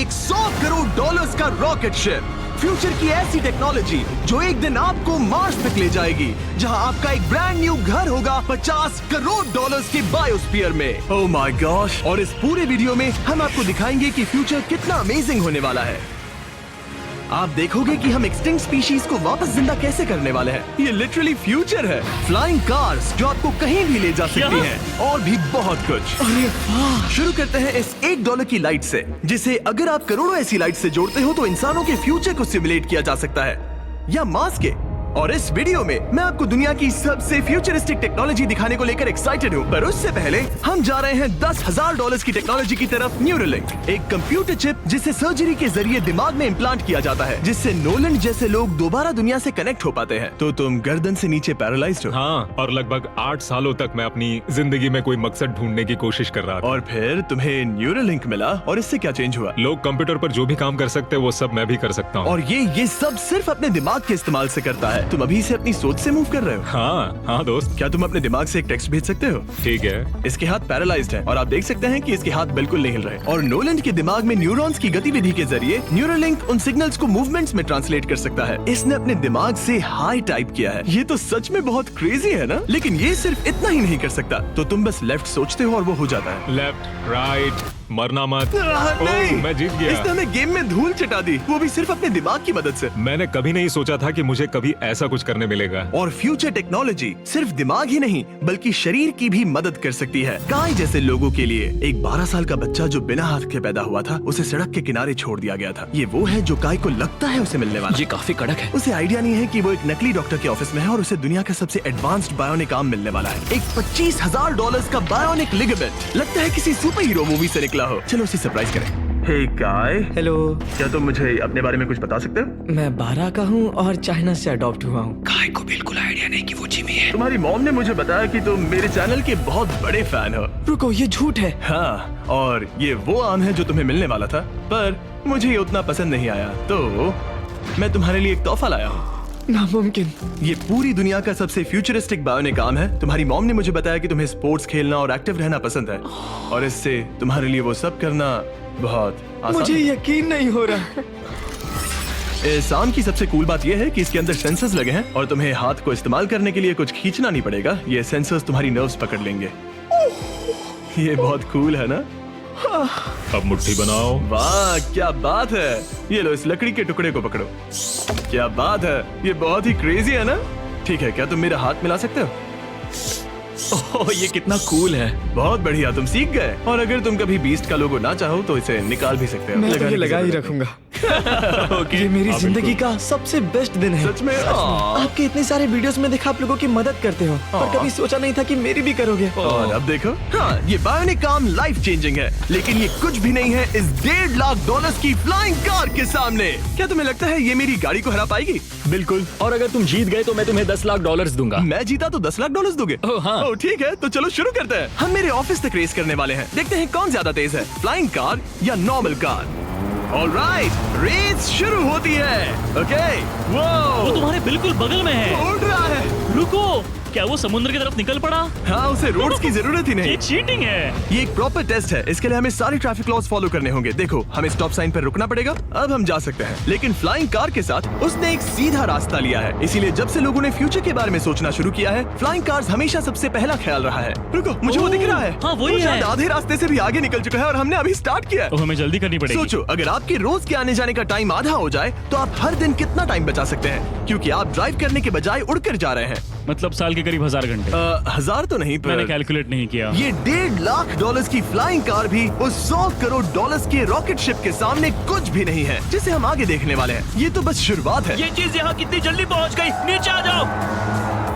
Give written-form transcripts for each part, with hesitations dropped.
एक 100 करोड़ डॉलर्स का rocket ship, future की ऐसी टेक्नोलॉजी जो एक दिन आपको मार्स तक ले जाएगी, जहां आपका एक ब्रांड न्यू घर होगा 50 करोड़ डॉलर्स के बायोस्फीयर में। Oh my gosh! और इस पूरे वीडियो में हम आपको दिखाएंगे कि फ्यूचर कितना अमेजिंग होने वाला है। आप देखोगे कि हम एक्सटिंक्ट स्पीशीज को वापस जिंदा कैसे करने वाले हैं। ये लिटरली फ्यूचर है। फ्लाइंग कार्स जो आपको कहीं भी ले जा सकती हैं, और भी बहुत कुछ। अरे वाह! शुरू करते हैं इस $1 की लाइट से, जिसे अगर आप करोड़ों ऐसी लाइट से जोड़ते हो तो इंसानों के फ्यूचर को सिमुलेट किया जा सकता है, या मार्स के। और इस वीडियो में मैं आपको दुनिया की सबसे फ्यूचरिस्टिक टेक्नोलॉजी दिखाने को लेकर एक्साइटेड हूँ। पर उससे पहले हम जा रहे हैं $10,000 की टेक्नोलॉजी की तरफ। न्यूरोलिंक, एक कंप्यूटर चिप जिसे सर्जरी के जरिए दिमाग में इम्प्लांट किया जाता है, जिससे नोलन जैसे लोग दोबारा दुनिया से कनेक्ट हो पाते हैं। तो तुम गर्दन से नीचे पैरालाइज्ड हो। हाँ, और लगभग 8 सालों तक मैं अपनी जिंदगी में कोई मकसद ढूंढने की कोशिश कर रहा था। और फिर तुम्हें न्यूरोलिंक मिला, और इससे क्या चेंज हुआ? लोग कंप्यूटर पर जो भी काम कर सकते हैं वो सब मैं भी कर सकता हूँ। और ये सब सिर्फ अपने दिमाग के इस्तेमाल से करता है। तुम अभी से अपनी सोच से मूव कर रहे हो। हाँ दोस्त। क्या तुम अपने दिमाग से एक टेक्स्ट भेज सकते हो? ठीक है। इसके हाथ पैरालाइज्ड हैं और आप देख सकते हैं कि इसके हाथ बिल्कुल नहीं हिल रहे। और नोलैंड के दिमाग में न्यूरॉन्स की गतिविधि के जरिए न्यूरोलिंक उन सिग्नल्स को मूवमेंट्स में ट्रांसलेट कर सकता है। इसने अपने दिमाग से हाई टाइप किया है। ये तो सच में बहुत क्रेजी है ना? लेकिन ये सिर्फ इतना ही नहीं कर सकता। तो तुम बस लेफ्ट सोचते हो और वो हो जाता है। लेफ्ट, राइट, मरना मत। नहीं, मैं जीत गया। इसने हमें गेम में धूल चटा दी, वो भी सिर्फ अपने दिमाग की मदद से। मैंने कभी नहीं सोचा था कि मुझे कभी ऐसा कुछ करने मिलेगा। और फ्यूचर टेक्नोलॉजी सिर्फ दिमाग ही नहीं बल्कि शरीर की भी मदद कर सकती है। काय जैसे लोगों के लिए एक 12 साल का बच्चा जो बिना हाथ के पैदा हुआ था, उसे सड़क के किनारे छोड़ दिया गया था। ये वो है जो काय को लगता है उसे मिलने वाला। ये काफी कड़क है। उसे आइडिया नहीं है कि वो एक नकली डॉक्टर के ऑफिस में है और उसे दुनिया का सबसे एडवांस्ड बायोनिक आर्म मिलने वाला है। एक $25,000 का बायोनिक लिगामेंट। लगता है किसी सुपर हीरो मूवी से निकला हो। चलो उसे सरप्राइज करें। हे काय। हेलो। क्या तुम मुझे अपने बारे में कुछ बता सकते हो? मैं 12 का हूँ और चाइना से अडॉप्ट हुआ हूँ। काय को बिल्कुल आइडिया नहीं कि वो जिमी है। तुम्हारी मॉम ने मुझे बताया कि तुम मेरे चैनल के बहुत बड़े फैन हो। रुको, ये झूठ है। हाँ, और ये वो आम है जो तुम्हें मिलने वाला था, पर मुझे ये उतना पसंद नहीं आया, तो मैं तुम्हारे लिए एक तोहफा लाया हूँ। नामुमकिन। ये पूरी दुनिया का सबसे फ्यूचरिस्टिक बायोनिक आर्म है। तुम्हारी मॉम ने मुझे बताया कि तुम्हें स्पोर्ट्स खेलना और एक्टिव रहना पसंद है, और इससे तुम्हारे लिए वो सब करना बहुत आसान। मुझे यकीन नहीं हो रहा। इस आर्म की सबसे कूल बात यह है कि इसके अंदर सेंसर्स लगे हैं और तुम्हें हाथ को इस्तेमाल करने के लिए कुछ खींचना नहीं पड़ेगा। ये सेंसर्स तुम्हारी नर्व्स पकड़ लेंगे। ये बहुत कूल है ना? अब मुट्ठी बनाओ। वाह, क्या बात है। ये लो, इस लकड़ी के टुकड़े को पकड़ो। क्या बात है, ये बहुत ही क्रेजी है ना? ठीक है, क्या तुम मेरा हाथ मिला सकते हो? ओह, ये कितना कूल है। बहुत बढ़िया, तुम सीख गए। और अगर तुम कभी बीस्ट का लोगो ना चाहो तो इसे निकाल भी सकते हो। मैं तो ये लगा ही जरूरत रखूंगा। ये मेरी जिंदगी का सबसे बेस्ट दिन है। सच में? आपके इतने सारे वीडियोस में देखा आप लोगों की मदद करते हो, पर कभी सोचा नहीं था कि मेरी भी करोगे। और अब देखो, हाँ, ये बायोनिक आर्म लाइफ चेंजिंग है, लेकिन ये कुछ भी नहीं है इस $1.5 की फ्लाइंग कार के सामने। क्या तुम्हें लगता है ये मेरी गाड़ी को हरा पाएगी? बिल्कुल। और अगर तुम जीत गए तो मैं तुम्हें $10 लाख दूंगा। मैं जीता तो $10 लाख दोगे? ओह, हाँ। ओह, ठीक है, तो चलो शुरू करते हैं। हम मेरे ऑफिस तक रेस करने वाले हैं। देखते हैं कौन ज्यादा तेज है, फ्लाइंग कार या नॉर्मल कार। ऑलराइट, रेस शुरू होती है। ओके, वो तुम्हारे बिल्कुल बगल में है। उड़ रहा है। रुको, क्या वो समुद्र की तरफ निकल पड़ा? हाँ, उसे रोड्स की जरूरत ही नहीं। ये चीटिंग है। ये एक प्रॉपर टेस्ट है। इसके लिए हमें सारे ट्रैफिक लॉज फॉलो करने होंगे। देखो, हमें स्टॉप साइन पर रुकना पड़ेगा। अब हम जा सकते हैं, लेकिन फ्लाइंग कार के साथ उसने एक सीधा रास्ता लिया है। इसीलिए जब से लोगों ने फ्यूचर के बारे में सोचना शुरू किया है, फ्लाइंग कार्स हमेशा सबसे पहला ख्याल रहा है। रुको, मुझे वो दिख रहा है। हाँ, वही वो शायद है। आधे रास्ते से भी आगे निकल चुका है और हमने अभी स्टार्ट किया है। तो हमें जल्दी करनी पड़ेगी। सोचो, अगर आपके रोज के आने जाने का टाइम आधा हो जाए तो आप हर दिन कितना टाइम बचा सकते हैं, क्योंकि आप ड्राइव करने के बजाय उड़कर जा रहे हैं। मतलब साल के करीब 1000 घंटे। 1000 तो नहीं, मैंने पर कैलकुलेट नहीं किया। ये $1.5 लाख की फ्लाइंग कार भी उस $100 करोड़ के रॉकेट शिप के सामने कुछ भी नहीं है, जिसे हम आगे देखने वाले हैं। ये तो बस शुरुआत है। ये चीज यहाँ कितनी जल्दी पहुँच गई। नीचे आ जाओ।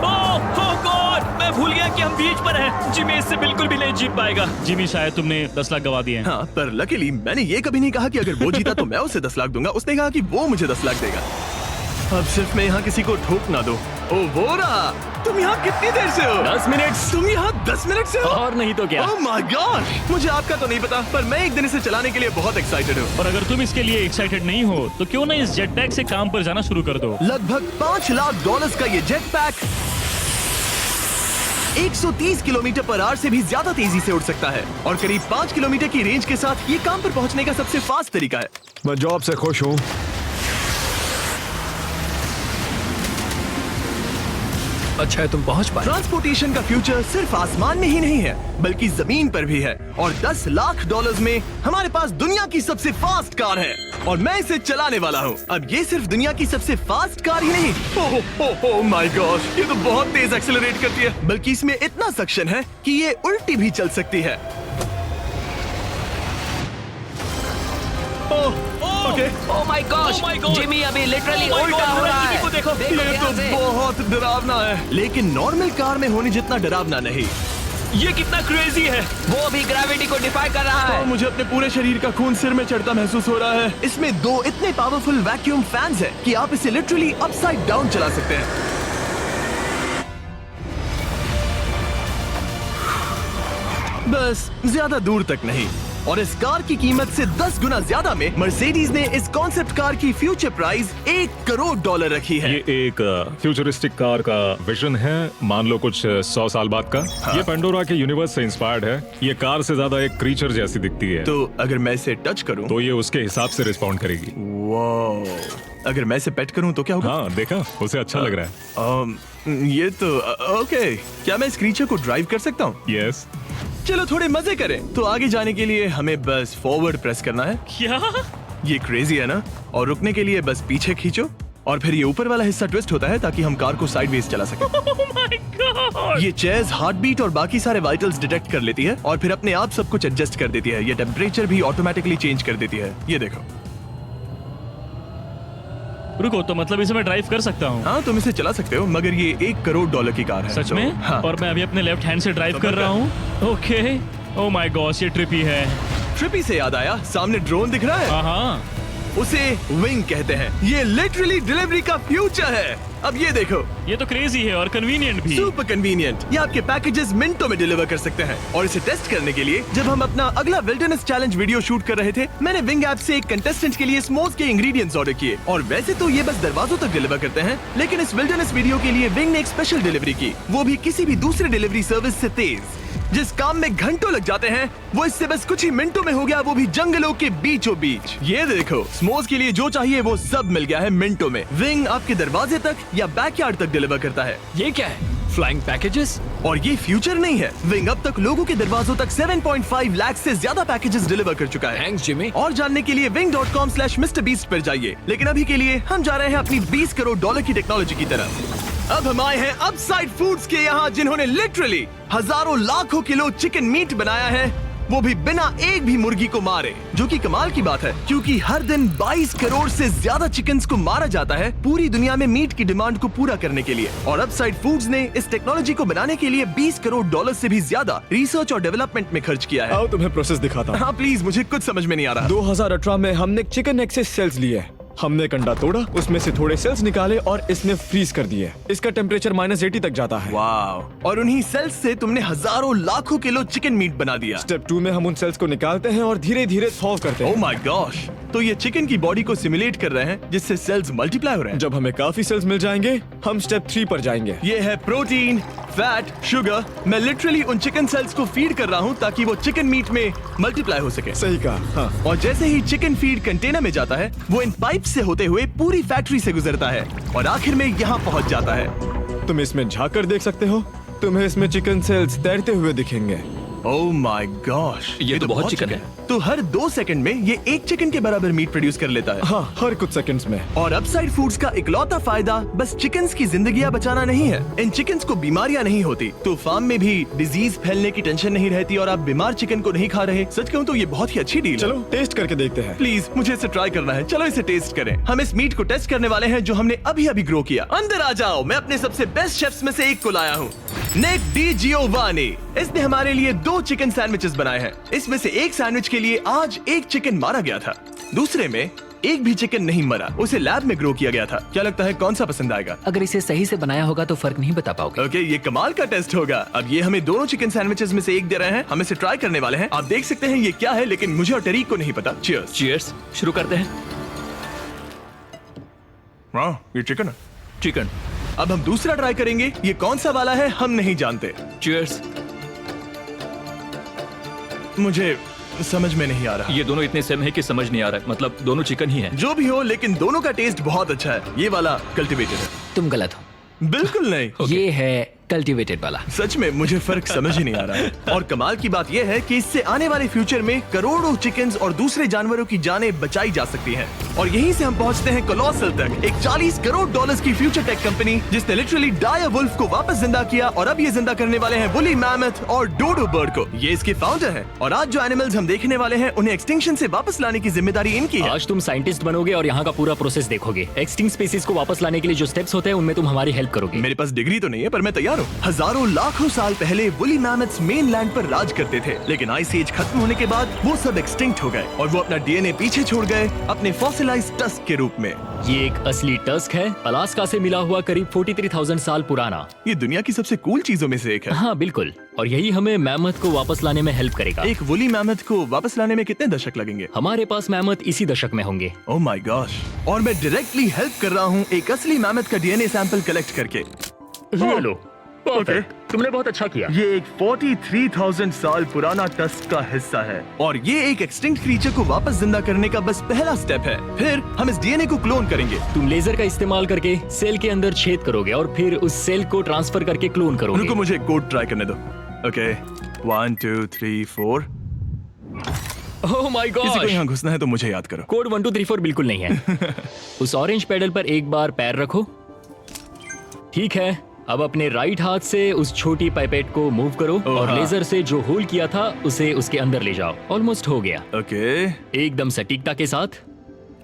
ओह गॉड, मैं भूल गया कि हम बीच पर हैं। जिमी इससे बिल्कुल भी नहीं जीत पाएगा। जिमी, शायद तुमने 10 लाख गवा दिए हैं। हाँ, पर लकीली मैंने ये कभी नहीं कहा कि अगर वो जीता तो मैं उसे 10 लाख दूंगा। उसने कहा कि वो मुझे 10 लाख देगा। अब सिर्फ मैं यहाँ किसी को ठोक ना दो। ओ वो रहा। तुम यहाँ कितनी देर से हो? 10 मिनट। तुम यहाँ 10 मिनट से हो? और नहीं तो क्या। ओह माय गॉड, मुझे आपका तो नहीं पता, पर मैं एक दिन इसे चलाने के लिए बहुत एक्साइटेड हूँ। और अगर तुम इसके लिए एक्साइटेड नहीं हो तो क्यों ना इस जेट पैक से काम पर जाना शुरू कर दो। लगभग $5 लाख का ये jet pack 130 kilometre per hour से भी ज्यादा तेजी से उड़ सकता है और करीब 5 किलोमीटर की रेंज के साथ ये काम पर पहुंचने का सबसे फास्ट तरीका है। मैं जॉब से खुश हूँ। अच्छा है तुम पहुंच पाए। ट्रांसपोर्टेशन का फ्यूचर सिर्फ आसमान में ही नहीं है बल्कि जमीन पर भी है और 10 लाख डॉलर्स में हमारे पास दुनिया की सबसे फास्ट कार है और मैं इसे चलाने वाला हूँ। अब ये सिर्फ दुनिया की सबसे फास्ट कार ही नहीं, ओह माय गॉश, ये तो बहुत तेज एक्सेलरेट करती है, बल्कि इसमें इतना सक्शन है कि ये उल्टी भी चल सकती है। Okay, oh my gosh, Oh my God! Jimmy अभी लिटरली Oh my उल्टा God, हो रहा जिमी है। को देखो। देखो ये ध्यान तो से। बहुत डरावना है, लेकिन नॉर्मल कार में होने जितना डरावना नहीं। ये कितना क्रेजी है। वो भी ग्रेविटी को डिफाई कर रहा है। और मुझे अपने पूरे शरीर का खून सिर में चढ़ता महसूस हो रहा है। इसमें 2 इतने पावरफुल वैक्यूम फैंस हैं कि आप इसे लिटरली अपसाइड डाउन चला सकते हैं। बस ज्यादा दूर तक नहीं। और इस कार की कीमत से 10 गुना ज्यादा में मर्सिडीज ने इस कॉन्सेप्ट कार की फ्यूचर प्राइस $1 करोड़ रखी है। ये एक फ्यूचरिस्टिक कार का विजन है, मान लो कुछ 100 साल बाद का। ये पेंडोरा के यूनिवर्स से इंस्पायर्ड है। ये कार से ज्यादा एक क्रीचर जैसी दिखती है, तो अगर मैं इसे टच करूं तो ये उसके हिसाब से रिस्पॉन्ड करेगी। वाह, अगर मैं इसे पेट करूं तो क्या होगा? हाँ देखा, उसे अच्छा लग रहा है। ये तो ओके, क्या मैं इस क्रीचर को ड्राइव कर सकता हूँ? यस। चलो थोड़े मजे करें। तो आगे जाने के लिए हमें बस फॉरवर्ड प्रेस करना है। क्या? ये क्रेजी है ना? और रुकने के लिए बस पीछे खींचो और फिर ये ऊपर वाला हिस्सा ट्विस्ट होता है ताकि हम कार को साइडवेज चला सकें। Oh my God! ये चेयर्स हार्ट बीट और बाकी सारे वाइटल्स डिटेक्ट कर लेती है और फिर अपने आप सब कुछ एडजस्ट कर देती है। ये टेम्परेचर भी ऑटोमेटिकली चेंज कर देती है। ये देखो। रुको, तो मतलब इसे मैं ड्राइव कर सकता हूँ? हाँ, तुम इसे चला सकते हो, मगर ये $1 करोड़ की कार है। सच तो, में? हाँ। और मैं अभी अपने लेफ्ट हैंड से ड्राइव कर रहा हूँ। ओके। ओह माय गॉश, ये ट्रिपी है। ट्रिपी से याद आया, सामने ड्रोन दिख रहा है? हाँ। उसे विंग कहते हैं। ये लिटरली डिलीवरी का फ्यूचर है। अब ये देखो, ये तो क्रेजी है और कन्वीनियंट भी। Super convenient. ये आपके पैकेजेस मिनटों में डिलीवर कर सकते हैं। और इसे टेस्ट करने के लिए जब हम अपना अगला विल्डरनेस चैलेंज वीडियो शूट कर रहे थे, मैंने विंग ऐप से एक कंटेस्टेंट के लिए स्मोक्स के इंग्रेडिएंट्स ऑर्डर किए और वैसे तो ये बस दरवाजों तक डिलीवर करते हैं, लेकिन इस विल्डरनेस वीडियो के लिए विंग ने एक स्पेशल डिलीवरी की, वो भी किसी भी दूसरे डिलीवरी सर्विस से तेज। जिस काम में घंटों लग जाते हैं वो इससे बस कुछ ही मिनटों में हो गया, वो भी जंगलों के बीचों बीच। ये देखो, स्मोक्स के लिए जो चाहिए वो सब मिल गया है मिनटों में। विंग आपके दरवाजे तक या बैकयार्ड तक डिलीवर करता है। ये क्या है? Flying packages? और ये फ्यूचर नहीं है, विंग अब तक लोगों के दरवाजों तक 7.5 लाख से ज्यादा पैकेजेस डिलीवर कर चुका है। Thanks Jimmy. और जानने के लिए wing.com/MrBeast पर जाइए। लेकिन अभी के लिए हम जा रहे हैं अपनी $20 करोड़ की टेक्नोलॉजी की तरफ। अब हम आए हैं अपसाइड फूड्स के यहाँ, जिन्होंने लिटरली हजारों लाखों किलो चिकन मीट बनाया है, वो भी बिना एक भी मुर्गी को मारे, जो कि कमाल की बात है क्योंकि हर दिन 22 करोड़ से ज्यादा चिकन्स को मारा जाता है पूरी दुनिया में मीट की डिमांड को पूरा करने के लिए। और अपसाइड फूड्स ने इस टेक्नोलॉजी को बनाने के लिए $20 करोड़ से भी ज्यादा रिसर्च और डेवलपमेंट में खर्च किया है। आओ तुम्हें प्रोसेस दिखाता हूँ। हाँ प्लीज, मुझे कुछ समझ में नहीं आ रहा। 2018 में हमने चिकन नेक से सेल्स लिए। हमने एक अंडा तोड़ा, उसमें से थोड़े सेल्स निकाले और इसमें फ्रीज कर दिए। इसका टेम्परेचर -80 तक जाता है। वाव! और उन्हीं सेल्स से तुमने हजारों लाखों किलो चिकन मीट बना दिया। स्टेप 2 में हम उन सेल्स को निकालते हैं और धीरे धीरे थॉव करते ओह हैं। My gosh! तो ये चिकन की बॉडी को सिमुलेट कर रहे हैं जिससे सेल्स मल्टीप्लाई हो रहे हैं। जब हमें काफी सेल्स मिल जाएंगे हम स्टेप 3 पर जाएंगे। ये है प्रोटीन, फैट, शुगर। मैं लिटरली उन चिकन सेल्स को फीड कर रहा हूँ ताकि वो चिकन मीट में मल्टीप्लाई हो सके। सही कहा। हाँ। और जैसे ही चिकन फीड कंटेनर में जाता है, वो इन पाइप से होते हुए पूरी फैक्ट्री से गुजरता है और आखिर में यहाँ पहुँच जाता है। तुम इसमें झाँक कर देख सकते हो, तुम्हें इसमें चिकन सेल्स तैरते हुए दिखेंगे। Oh my gosh! ये तो बहुत चिकन है। तो हर 2 सेकंड में ये 1 चिकन के बराबर मीट प्रोड्यूस कर लेता है। हाँ, हर कुछ सेकंड्स में। और अपसाइड फूड्स का इकलौता फायदा बस चिकन्स की जिंदगियां बचाना नहीं है। इन चिकन्स को बीमारियां नहीं होती, तो फार्म में भी डिजीज फैलने की टेंशन नहीं रहती और आप बीमार चिकन को नहीं खा रहे। सच कहूँ तो ये बहुत ही अच्छी डील है। चलो टेस्ट करके देखते हैं। प्लीज, मुझे इसे ट्राई करना है। चलो इसे टेस्ट करें। हम इस मीट को टेस्ट करने वाले हैं जो हमने अभी अभी ग्रो किया। अंदर आ जाओ, मैं अपने सबसे बेस्ट शेफ्स में से एक को लाया हूँ, निक डी जियोवानी। इसने हमारे लिए 2 चिकन सैंडविचेस बनाए हैं। इसमें से एक सैंडविच के लिए आज एक चिकन मारा गया था, दूसरे में एक भी चिकन नहीं मरा, उसे लैब में ग्रो किया गया था। क्या लगता है कौन सा पसंद आएगा? अगर इसे सही से बनाया होगा तो फर्क नहीं बता पाओगे। ओके, ये कमाल का टेस्ट होगा। अब ये हमें दोनों चिकन सैंडविचेस में से एक दे रहे हैं, हम इसे ट्राई करने वाले हैं। आप देख सकते हैं ये क्या है, लेकिन मुझे और टरीक को नहीं पता। चीयर्स। चीयर्स। शुरू करते हैं। वाह, ये चिकन है। चिकन। अब हम दूसरा ट्राई करेंगे। ये कौन सा वाला है हम नहीं जानते। चीयर्स। मुझे समझ में नहीं आ रहा। ये दोनों इतने सेम है कि समझ नहीं आ रहा है। मतलब दोनों चिकन ही है। जो भी हो, लेकिन दोनों का टेस्ट बहुत अच्छा है। ये वाला कल्टीवेटेड है। तुम गलत हो। बिल्कुल नहीं। ये है कल्टीवेटेड वाला। सच में मुझे फर्क समझ ही नहीं आ रहा है। और कमाल की बात यह है कि इससे आने वाले फ्यूचर में करोड़ों चिकन्स और दूसरे जानवरों की जानें बचाई जा सकती हैं। और यहीं से हम पहुंचते हैं कोलोसल तक, एक $40 करोड़ की फ्यूचर टेक कंपनी जिसने लिटरली डायर वुल्फ को वापस जिंदा किया और अब ये जिंदा करने वाले हैं वुली मैमथ और डोडो बर्ड को। ये इसके फाउंडर हैं और आज जो एनिमल्स हम देखने वाले हैं उन्हें एक्सटिंक्शन से वापस लाने की जिम्मेदारी इनकी है। आज तुम साइंटिस्ट बनोगे और यहाँ का पूरा प्रोसेस देखोगे। एक्सटिंक्ट स्पीसीज को वापस लाने के लिए जो स्टेप्स होते हैं उनमें तुम हमारी हेल्प करोगे। मेरे पास डिग्री तो नहीं है, पर मैं तैयार हूँ। हजारों लाखों साल पहले वुली मैमथ्स मेनलैंड पर राज करते थे, लेकिन आइस एज खत्म होने के बाद वो सब एक्सटिंक्ट हो गए और वो अपना डीएनए पीछे छोड़ गए अपने फॉसिलाइज्ड टस्क के रूप में। ये एक असली टस्क है, अलास्का से मिला हुआ, करीब 43,000 साल पुराना। ये दुनिया की सबसे कूल चीजों में से एक है। हाँ बिल्कुल, और यही हमें मैमथ को वापस लाने में हेल्प करेगा। एक वुली मैमथ को वापस लाने में कितने दशक लगेंगे? हमारे पास मैमथ इसी दशक में होंगे। Oh my gosh. और मैं डायरेक्टली हेल्प कर रहा हूँ एक असली मैमथ का डीएनए सैंपल कलेक्ट करके। लो, perfect. तुमने बहुत अच्छा किया। ये एक 43,000 साल पुराना टस्क का हिस्सा है और ये एक एक्सटिंक्ट क्रीचर को वापस जिंदा करने का बस पहला स्टेप है। फिर हम इस डीएनए को क्लोन करेंगे। तुम लेजर का इस्तेमाल करके सेल के अंदर छेद करोगे और फिर उस सेल को ट्रांसफर करके क्लोन करोगे। रुको, मुझे कोड ट्राई करने दो। ओके, 1 2 3 4। ओह माय किसी को गॉड, यहाँ घुसना है तो मुझे याद करो। कोड 1 2 3 4 बिल्कुल नहीं है। उस ऑरेंज पेडल पर एक बार पैर रखो। ठीक है, अब अपने राइट हाथ से उस छोटी पाइपेट को मूव करो और हाँ। लेजर से जो होल किया था उसे उसके अंदर ले जाओ। ऑलमोस्ट हो गया, ओके, एकदम सटीकता के साथ।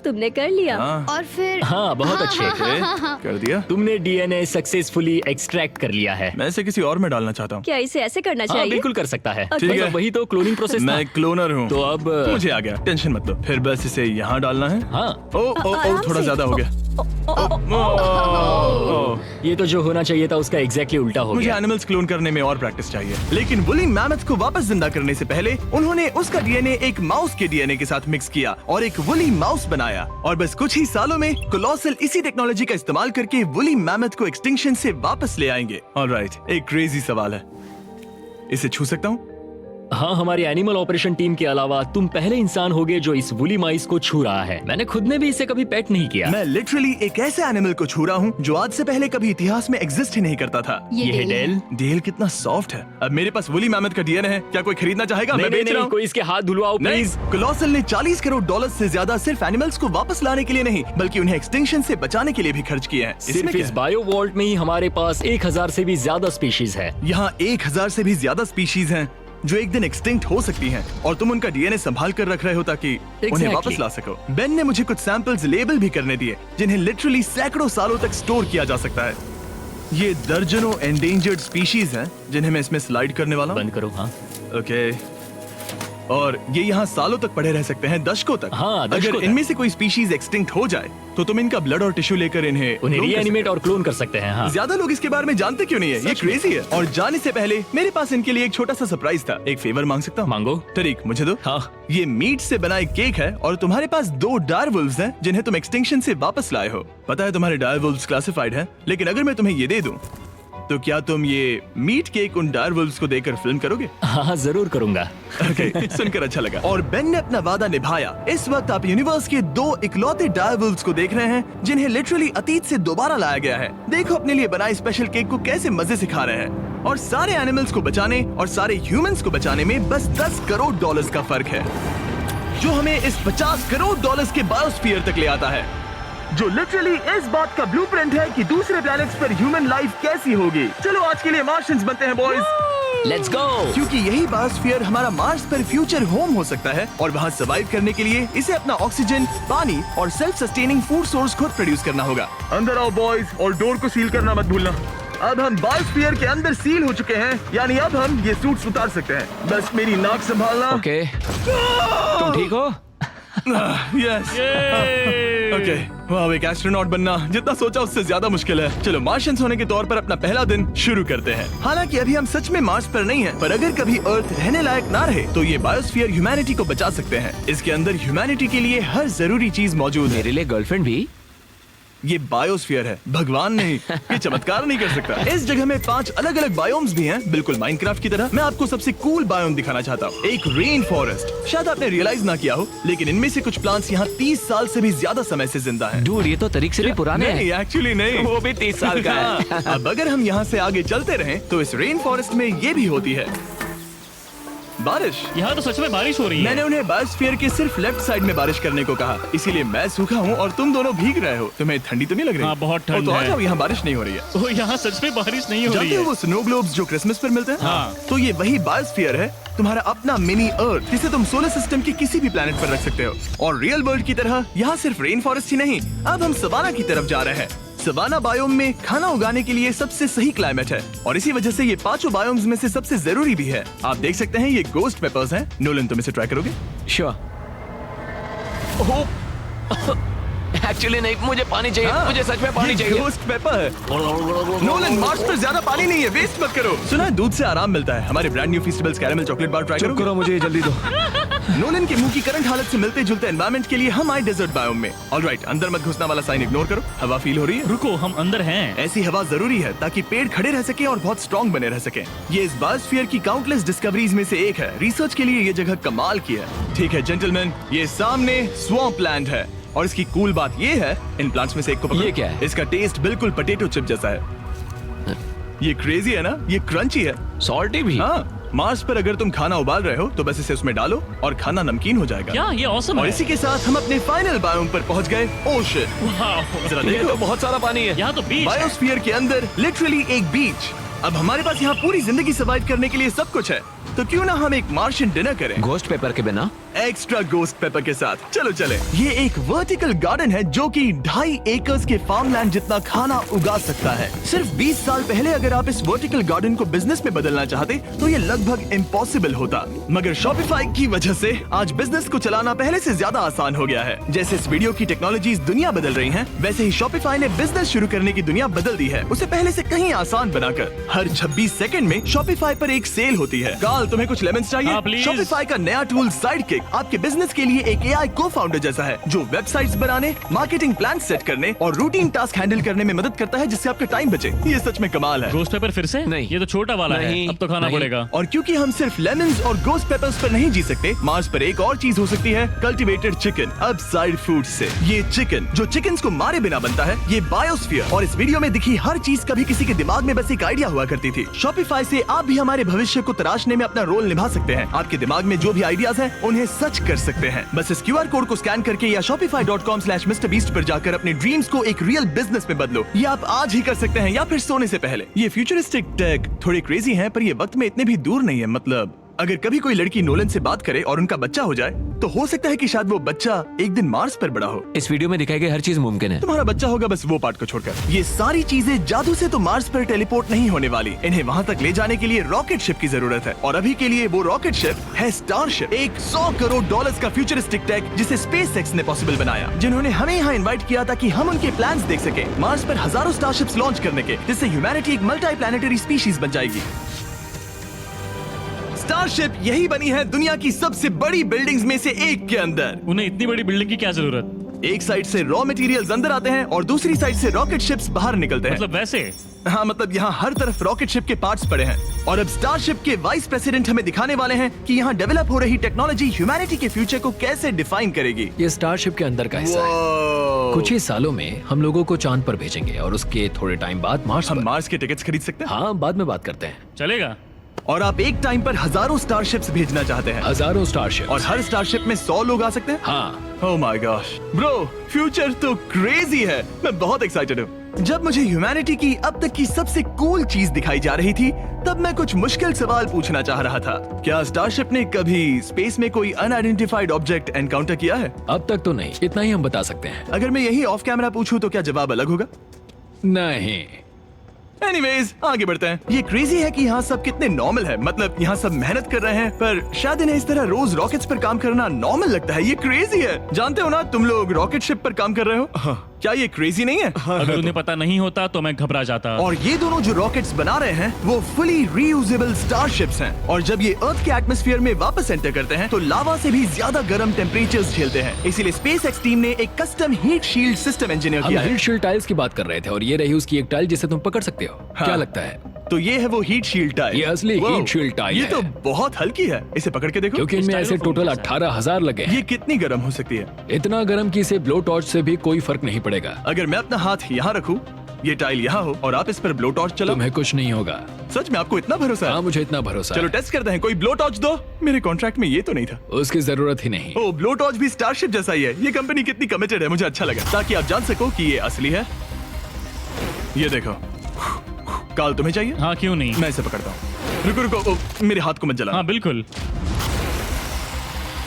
तुमने कर लिया। हाँ। और फिर हाँ बहुत अच्छे। कर दिया। तुमने डीएनए सक्सेसफुली एक्सट्रैक्ट कर लिया है। मैं इसे किसी और में डालना चाहता हूँ। क्या इसे ऐसे करना हाँ चाहिए? बिल्कुल कर सकता है। ठीक मतलब है। वही तो क्लोनिंग प्रोसेस था। मैं क्लोनर हूँ तो अब मुझे आ गया, टेंशन मत लो। फिर बस इसे यहाँ डालना है। हाँ, ओ आराम थोड़ा से। ज्यादा हो गया। ये तो जो होना चाहिए था उसका एग्जैक्टली उल्टा हो मुझे गया। एनिमल्स क्लोन करने में और प्रैक्टिस चाहिए। लेकिन वुली मैमथ को वापस जिंदा करने से पहले उन्होंने उसका डीएनए एक माउस के डीएनए के साथ मिक्स किया और एक वुली माउस बनाया। और बस कुछ ही सालों में कोलोसल इसी टेक्नोलॉजी का इस्तेमाल करके वुली मैमथ को एक्सटिंक्शन से वापस ले आएंगे। ऑलराइट, एक क्रेजी सवाल है, इसे छू सकता हूँ? हाँ, हमारी एनिमल ऑपरेशन टीम के अलावा तुम पहले इंसान होगे जो इस वुली माइस को छू रहा है। मैंने खुद ने भी इसे कभी पेट नहीं किया। मैं लिटरली एक ऐसे एनिमल को छू रहा हूँ जो आज से पहले कभी इतिहास में एग्जिस्ट ही नहीं करता था। ये है डेल। डेल कितना सॉफ्ट है। अब मेरे पास वुली मैमथ का डीएनए है, क्या कोई खरीदना चाहेगा? मैं बेच रहा हूँ। कोई इसके हाथ धुलवाओ प्लीज। कोलोसल ने $40 करोड़ से ज्यादा सिर्फ एनिमल्स को वापस लाने के लिए नहीं, बल्कि उन्हें एक्सटिंक्शन से बचाने के लिए भी खर्च किए हैं। इसमें सिर्फ क्या इस है? बायो वॉल्ट में ही हमारे पास 1000 से भी ज्यादा स्पीशीज है। यहाँ 1000 से भी ज्यादा स्पीशीज हैं जो एक दिन एक्सटिंक्ट हो सकती हैं और तुम उनका डीएनए संभाल कर रख रहे हो ताकि उन्हें Exactly. वापस ला सको। बेन ने मुझे कुछ सैंपल्स लेबल भी करने दिए जिन्हें लिटरली सैकड़ों सालों तक स्टोर किया जा सकता है। ये दर्जनों एंडेंजर्ड स्पीशीज हैं जिन्हें मैं इसमें स्लाइड करने वाला हूँ। बंद करो। हाँ, ओके, और ये यहाँ सालों तक पड़े रह सकते हैं, दशकों तक। हाँ, दशकों अगर तक। इनमें से कोई स्पीशीज एक्सटिंक्ट हो जाए तो तुम इनका ब्लड और टिश्यू लेकर उन्हें clone कर रीएनिमेट सकते और क्लोन कर सकते हैं। हाँ, हो। ज्यादा लोग इसके बारे में जानते क्यों नहीं है? ये क्रेजी है। और जाने से पहले मेरे पास इनके लिए एक छोटा सा सरप्राइज था। एक फेवर मांग सकता हूँ? मांगो। तरीक मुझे दो। हाँ। ये मीट से बना एक केक है और तुम्हारे पास 2 डायरवुल्व्स हैं जिन्हें तुम एक्सटिंक्शन से वापस लाए हो। पता है तुम्हारे डायरवुल्व्स क्लासिफाइड हैं, लेकिन अगर मैं तुम्हें ये दे दूं तो क्या तुम ये मीट केक उन डायरवुल्व्स को देकर फिल्म करोगे? हाँ जरूर करूंगा। ओके, सुनकर अच्छा लगा। और बेन ने अपना वादा निभाया। इस वक्त आप यूनिवर्स के 2 इकलौते डायरवुल्व्स को देख रहे हैं जिन्हें लिटरली अतीत से दोबारा लाया गया है। देखो अपने लिए बनाए स्पेशल केक को कैसे मजे से खा रहे हैं। और सारे एनिमल्स को बचाने और सारे ह्यूमंस को बचाने में बस $10 करोड़ का फर्क है, जो हमें इस $50 करोड़ के बायोस्फीयर तक ले आता है, जो लिटरली इस बात का ब्लूप्रिंट है कि दूसरे प्लैनेट्स पर ह्यूमन लाइफ कैसी होगी। चलो आज के लिए मार्शियंस बनते हैं बॉयज। Let's go. क्योंकि यही बायोस्फीयर हमारा मार्स पर फ्यूचर होम हो सकता है और वहाँ सर्वाइव करने के लिए इसे अपना ऑक्सीजन, पानी और सेल्फ सस्टेनिंग फूड सोर्स खुद प्रोड्यूस करना होगा। अंदर आओ बॉयज और डोर को सील करना मत भूलना। अब हम बायोस्फीयर के अंदर सील हो चुके हैं, यानी अब हम ये सूट्स उतार सकते हैं। बस मेरी नाक संभालना। ओके, तुम ठीक हो? यस। ओके, वाह, एक एस्ट्रोनॉट बनना जितना सोचा उससे ज्यादा मुश्किल है। चलो मार्शियंस होने के तौर पर अपना पहला दिन शुरू करते हैं। हालांकि अभी हम सच में मार्स पर नहीं हैं, पर अगर कभी अर्थ रहने लायक ना रहे तो ये बायोस्फीयर ह्यूमैनिटी को बचा सकते हैं। इसके अंदर ह्यूमैनिटी के लिए हर जरूरी चीज मौजूद है। मेरे लिए गर्लफ्रेंड भी? ये बायोस्फीयर है, भगवान नहीं, ये चमत्कार नहीं कर सकता। इस जगह में 5 अलग अलग बायोम्स भी हैं, बिल्कुल माइनक्राफ्ट की तरह। मैं आपको सबसे कूल बायोम दिखाना चाहता हूँ, एक रेन फॉरेस्ट। शायद आपने रियलाइज ना किया हो, लेकिन इनमें से कुछ प्लांट्स यहाँ 30 साल से भी ज्यादा समय से जिंदा हैं। डूड, ये तो तरीक से भी पुराने हैं। नहीं, एक्चुअली नहीं, वो भी 30 साल का है। अब अगर हम यहाँ से आगे चलते रहें, तो इस रेन फॉरेस्ट में ये भी होती है बारिश। यहाँ तो सच में बारिश हो रही है। मैंने उन्हें बायोस्फीयर के सिर्फ लेफ्ट साइड में बारिश करने को कहा, इसीलिए मैं सूखा हूँ और तुम दोनों भीग रहे हो। तुम्हें ठंडी तो नहीं लग रही? हाँ, बहुत ठंड तो आ है। जाओ, यहाँ बारिश नहीं हो रही है। ओ, यहाँ सच में बारिश नहीं हो रही जानते हो है। वो स्नो ग्लोब्स जो क्रिसमस पर मिलते हैं? हाँ। तो ये वही बायोस्फीयर है, तुम्हारा अपना मिनी अर्थ, जिसे तुम सोलर सिस्टम के किसी भी प्लेनेट पर रख सकते हो। और रियल वर्ल्ड की तरह यहाँ सिर्फ रेन फॉरेस्ट ही नहीं, अब हम सवाना की तरफ जा रहे हैं। सवाना बायोम में खाना उगाने के लिए सबसे सही क्लाइमेट है, और इसी वजह से ये 5 बायोम्स में से सबसे जरूरी भी है। आप देख सकते हैं ये गोस्ट पेपर्स हैं। नोलन, तुम इसे ट्राई करोगे? श्योर। एक्चुअली नहीं, मुझे पानी चाहिए। हाँ, मुझे सच में पानी ये चाहिए। गोस्ट पेपर है। नोलन, मार्स पर ज्यादा पानी नहीं है, वेस्ट मत करो। सुना है दूध से आराम मिलता है। हमारे brand new festivals caramel chocolate bar try चुप करोगे? करो, मुझे जल्दी दो। नोलन के मुंह की करंट हालत से मिलते जुलते एनवायरनमेंट के लिए हम आए डेजर्ट बायोम में। ऑलराइट, अंदर मत घुसना वाला साइन इग्नोर करो। हवा फील हो रही है? रुको, हम अंदर हैं। ऐसी हवा जरूरी है ताकि पेड़ खड़े रह सके और बहुत स्ट्रॉन्ग बने रह सके। ये इस बायोस्फीयर की काउंटलेस डिस्कवरीज में से एक है। रिसर्च के लिए ये जगह कमाल की है। ठीक है जेंटलमैन, ये सामने स्वैम्प लैंड है, और इसकी कूल बात ये है, इन प्लांट्स में से एक को पकड़ो। ये क्या है? इसका टेस्ट बिल्कुल पोटैटो चिप जैसा है। ये क्रेजी है ना? ये क्रंची है। सॉल्टी भी। हाँ, मार्स पर अगर तुम खाना उबाल रहे हो तो बस इसे उसमें डालो और खाना नमकीन हो जाएगा। क्या ये ऑसम और है? इसी के साथ हम अपने फाइनल बायोम पर पहुंच गए, ओशन। वाह, जरा ये देखो, तो बहुत सारा पानी है। यहाँ तो बीच है। बायोस्फीयर के अंदर लिटरली एक बीच। अब हमारे पास यहाँ पूरी जिंदगी सर्वाइव करने के लिए सब कुछ है, तो क्यों ना हम एक मार्शियन डिनर करें घोस्ट पेपर के बिना। एक्स्ट्रा गोस्ट पेपर के साथ। चलो चले। ये एक वर्टिकल गार्डन है जो कि 2.5 एकर्स के फार्मलैंड जितना खाना उगा सकता है। सिर्फ 20 साल पहले अगर आप इस वर्टिकल गार्डन को बिजनेस में बदलना चाहते तो ये लगभग इम्पॉसिबल होता, मगर शॉपिफाई की वजह से आज बिजनेस को चलाना पहले से ज्यादा आसान हो गया है। जैसे इस वीडियो की टेक्नोलॉजीज दुनिया बदल रही हैं, वैसे ही शॉपिफाई ने बिजनेस शुरू करने की दुनिया बदल दी है, उसे पहले से कहीं आसान बनाकर। हर 26 सेकंड में शॉपिफाई पर एक सेल होती है। काल, तुम्हें कुछ लेमन्स चाहिए? हाँ, प्लीज। शॉपिफाई का नया टूल साइडकिक आपके बिजनेस के लिए एक एआई को-फाउंडर जैसा है, जो वेबसाइट्स बनाने, मार्केटिंग प्लान सेट करने और रूटीन टास्क हैंडल करने में मदद करता है, जिससे आपका टाइम बचे। ये सच में कमाल है। गोस्ट पेपर फिर से? नहीं। ये तो छोटा वाला है, नहीं, अब तो खाना नहीं। पड़ेगा। और क्योंकि हम सिर्फ लेमन्स और गोस्ट पेपर्स पर नहीं जी सकते, मार्स पर एक और चीज हो सकती है, कल्टीवेटेड चिकन, अपसाइड फूड से। ये चिकन जो चिकन्स को मारे बिना बनता है, ये बायोस्फीयर और इस वीडियो में दिखी हर चीज कभी किसी के दिमाग में बस एक आइडिया हुआ करती थी। शॉपिफाई से आप भी हमारे भविष्य को तराशने में अपना रोल निभा सकते हैं। आपके दिमाग में जो भी आइडियाज हैं, उन्हें सच कर सकते हैं। बस इस QR कोड को स्कैन करके या shopify.com/MrBeast पर जाकर अपने ड्रीम्स को एक रियल बिजनेस में बदलो। ये आप आज ही कर सकते हैं या फिर सोने से पहले। ये फ्यूचरिस्टिक टेक थोड़े क्रेजी हैं, पर ये वक्त में इतने भी दूर नहीं है। मतलब अगर कभी कोई लड़की नोलन से बात करे और उनका बच्चा हो जाए, तो हो सकता है कि शायद वो बच्चा एक दिन मार्स पर बड़ा हो। इस वीडियो में दिखाई गई हर चीज मुमकिन है। तुम्हारा बच्चा होगा, बस वो पार्ट को छोड़कर। ये सारी चीजें जादू से तो मार्स पर टेलीपोर्ट नहीं होने वाली। इन्हें वहाँ तक ले जाने के लिए रॉकेट शिप की जरूरत है, और अभी के लिए वो रॉकेट शिप है स्टारशिप, एक $100 करोड़ का फ्यूचरिस्टिक टेक जिसे स्पेसएक्स ने पॉसिबल बनाया, जिन्होंने हमें यहाँ इन्वाइट किया ताकि हम उनके प्लान्स देख सके मार्स पर हजारों स्टारशिप्स लॉन्च करने के, जिससे ह्यूमैनिटी एक मल्टी प्लैनेटरी स्पीशीज बन जाएगी। स्टारशिप यही बनी है दुनिया की सबसे बड़ी बिल्डिंग्स में से एक के अंदर। उन्हें इतनी बड़ी बिल्डिंग की क्या जरूरत? एक साइड से रॉ मटेरियल्स अंदर आते हैं और दूसरी साइड से रॉकेट शिप्स बाहर निकलते हैं। मतलब वैसे? हाँ, मतलब यहाँ हर तरफ रॉकेट शिप के पार्ट्स पड़े हैं। और अब स्टारशिप के वाइस प्रेसिडेंट हमें दिखाने वाले हैं कि यहाँ डेवलप हो रही टेक्नोलॉजी ह्यूमैनिटी के फ्यूचर को कैसे डिफाइन करेगी। ये स्टारशिप के अंदर का हिस्सा है। Wow! कुछ ही सालों में हम लोगों को चांद पर भेजेंगे और उसके थोड़े टाइम बाद मार्स हम पर। मार्स के टिकट्स खरीद सकते हैं। हाँ, बाद में बात करते हैं। चलेगा। और आप एक टाइम पर हजारों स्टारशिप्स भेजना चाहते हैं, हजारों स्टारशिप। और हर स्टारशिप में 100 लोग आ सकते हैं। हाँ, oh my gosh bro, future तो क्रेजी है। मैं बहुत एक्साइटेड हूँ। जब मुझे ह्यूमैनिटी की अब तक की सबसे कूल चीज दिखाई जा रही थी, तब मैं कुछ मुश्किल सवाल पूछना चाह रहा था। क्या स्टारशिप ने कभी स्पेस में कोई अनआइडेंटिफाइड ऑब्जेक्ट एनकाउंटर किया है? अब तक तो नहीं, इतना ही हम बता सकते हैं। अगर मैं यही ऑफ कैमरा पूछूं तो क्या जवाब अलग होगा? नहीं। एनीवेज, आगे बढ़ते हैं। ये क्रेजी है कि यहाँ सब कितने नॉर्मल है। मतलब यहाँ सब मेहनत कर रहे हैं, पर शायद इन्हें इस तरह रोज रॉकेट्स पर काम करना नॉर्मल लगता है। ये क्रेजी है। जानते हो ना, तुम लोग रॉकेट शिप पर काम कर रहे हो। क्या ये क्रेजी नहीं है? अगर उन्हें पता नहीं होता तो मैं घबरा जाता। और ये दोनों जो रॉकेट्स बना रहे हैं वो फुली रीयूजेबल स्टारशिप्स हैं और जब ये अर्थ के एटमॉस्फेयर में वापस एंटर करते हैं तो लावा से भी ज्यादा गर्म टेम्परेचर्स झेलते हैं। इसीलिए स्पेसएक्स टीम ने एक custom heat shield system engineer हम किया है। हीट शील्ड टाइल्स की बात कर रहे थे और ये रही उसकी एक टाइल जिसे तुम पकड़ सकते हो। क्या लगता है? तो ये है वो हीट शील्ड टाइल। ये असली Wow, heat shield टाइल ये है। तो बहुत हल्की है, इसे पकड़ के देखो। क्योंकि इनमें ऐसे Styrofoam टोटल जैसा है। 18,000 लगे हैं। ये कितनी गर्म हो सकती है? इतना गर्म कि इसे ब्लो टॉर्च से भी कोई फर्क नहीं पड़ेगा। अगर मैं अपना हाथ यहाँ रखूं, ये टाइल यहाँ हो और आप इस पर ब्लो टॉर्च चलाओ, तुम्हें कुछ नहीं होगा। सच में आपको इतना भरोसा हाँ, है? मुझे इतना भरोसा चलो है। टेस्ट करते हैं। कोई ब्लो टॉर्च दो। मेरे कॉन्ट्रैक्ट में ये तो नहीं था। उसकी जरूरत ही नहीं। ओ, ब्लो टॉर्च भी स्टारशिप जैसा ही है। ये कंपनी कितनी कमिटेड है, मुझे अच्छा लगा, ताकि आप जान सको कि ये असली है। ये देखो। काल तुम्हें चाहिए? हाँ क्यों नहीं। मैं इसे पकड़ता हूँ। रुको रुको, ओ, मेरे हाथ को मत जला। हाँ बिल्कुल।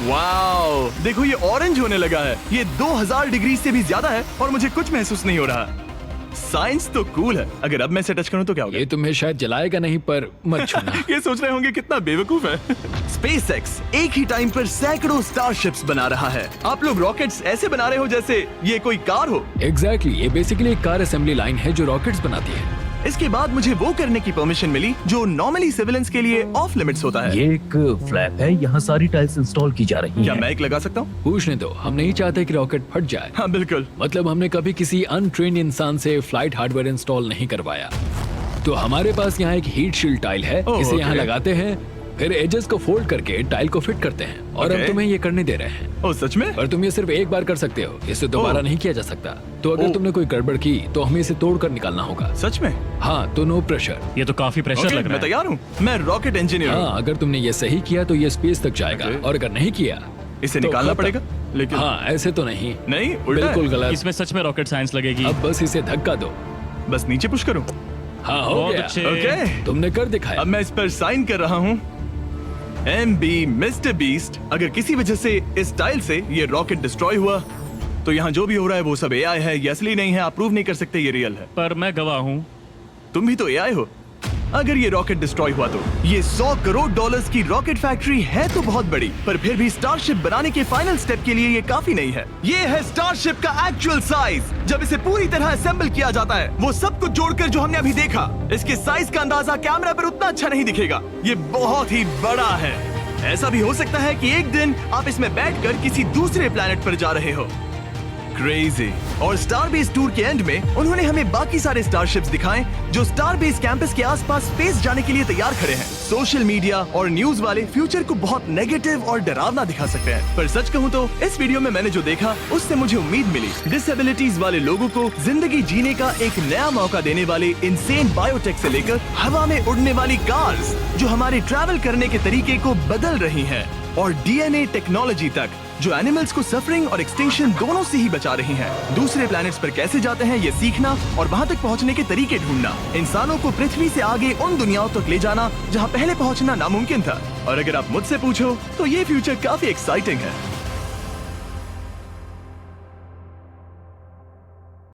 वाओ, देखो ये ऑरेंज होने लगा है। ये 2000 डिग्री से भी ज्यादा है और मुझे कुछ महसूस नहीं हो रहा। साइंस तो कूल है। अगर अब मैं इसे टच करूं तो क्या होगा? ये तुम्हें शायद जलाएगा नहीं, पर मत छूना। ये सोच रहे होंगे कितना बेवकूफ है। स्पेसएक्स एक ही टाइम पर सैकड़ों स्टारशिप्स बना रहा है। आप लोग रॉकेट्स ऐसे बना रहे हो जैसे ये कोई कार हो। एग्जैक्टली, ये बेसिकली एक कार असेंबली लाइन है जो रॉकेट्स बनाती है। इसके बाद मुझे वो करने की परमिशन मिली जो नॉर्मली सिविलियंस के लिए ऑफ लिमिट्स होता है। ये एक फ्लैप है, यहाँ सारी टाइल्स इंस्टॉल की जा रही क्या हैं। मैं एक लगा सकता हूँ? पूछने दो, हम नहीं चाहते कि रॉकेट फट जाए। हाँ बिल्कुल। मतलब हमने कभी किसी अनट्रेन्ड इंसान से फ्लाइट हार्डवेयर इंस्टॉल नहीं करवाया। तो हमारे पास यहाँ एक हीट शील्ड टाइल है। ओह, इसे यहाँ ओके। लगाते हैं, फिर एजेस को फोल्ड करके टाइल को फिट करते हैं और हम ओके। तुम्हें ये करने दे रहे हैं। ओ सच में? पर तुम ये सिर्फ एक बार कर सकते हो, इसे दोबारा ओह। नहीं किया जा सकता। तो अगर ओह। तुमने कोई गड़बड़ की तो हमें इसे तोड़कर निकालना होगा। सच में? हाँ, तो नो प्रेशर। ये तो काफी प्रेशर ओके, लग रहा मैं है। तैयार हूँ। मैं रॉकेट इंजीनियर हूँ। हाँ, अगर तुमने ये सही किया तो ये स्पेस तक जाएगा ओके। और अगर नहीं किया इसे तो निकालना खत्म। पड़ेगा? लेकिन हाँ, ऐसे तो नहीं। नहीं, उल्टा है। बिल्कुल गलत। इसमें सच में रॉकेट साइंस लगेगी। अब बस इसे धक्का दो। बस नीचे पुश करूँ? हाँ, हो बहुत गया। अच्छे। ओके, तुमने कर दिखाया। अब मैं इस पर साइन कर रहा हूँ। MB mister beast. अगर किसी वजह से इस टाइल से ये रॉकेट डिस्ट्रॉय हुआ तो यहाँ जो भी हो रहा है वो सब AI है, ये असली नहीं है। आप प्रूव नहीं कर सकते ये रियल है। पर मैं गवाह हूँ। तुम भी तो AI हो। अगर ये रॉकेट डिस्ट्रॉय हुआ तो ये $100 करोड़ की रॉकेट फैक्ट्री है तो बहुत बड़ी, पर फिर भी स्टारशिप बनाने के फाइनल स्टेप के लिए ये काफी नहीं है। ये है स्टारशिप का एक्चुअल साइज। जब इसे पूरी तरह असेंबल किया जाता है, वो सब कुछ जोड़कर जो हमने अभी देखा, इसके साइज का अंदाजा कैमरा पर उतना अच्छा नहीं दिखेगा। ये बहुत ही बड़ा है। ऐसा भी हो सकता है कि एक दिन आप इसमें बैठकर किसी दूसरे प्लेनेट पर जा रहे हो। क्रेजी। और स्टारबेस टूर के एंड में उन्होंने हमें बाकी सारे स्टारशिप्स दिखाए जो स्टारबेस कैंपस के आसपास स्पेस जाने के लिए तैयार खड़े हैं। सोशल मीडिया और न्यूज वाले फ्यूचर को बहुत नेगेटिव और डरावना दिखा सकते हैं, पर सच कहूँ तो इस वीडियो में मैंने जो देखा उससे मुझे उम्मीद मिली। डिसेबिलिटीज वाले लोगों को जिंदगी जीने का एक नया मौका देने वाले इंसेन बायोटेक से लेकर हवा में उड़ने वाली कार्स जो हमारे ट्रैवल करने के तरीके को बदल रही हैं, और DNA टेक्नोलॉजी तक जो एनिमल्स को सफरिंग और एक्सटिंक्शन दोनों से ही बचा रही हैं। दूसरे प्लैनेट्स पर कैसे जाते हैं ये सीखना और वहां तक पहुंचने के तरीके ढूंढना, इंसानों को पृथ्वी से आगे उन दुनियाओं तक ले जाना जहां पहले पहुंचना नामुमकिन था। और अगर आप मुझसे पूछो तो ये फ्यूचर काफी एक्साइटिंग है।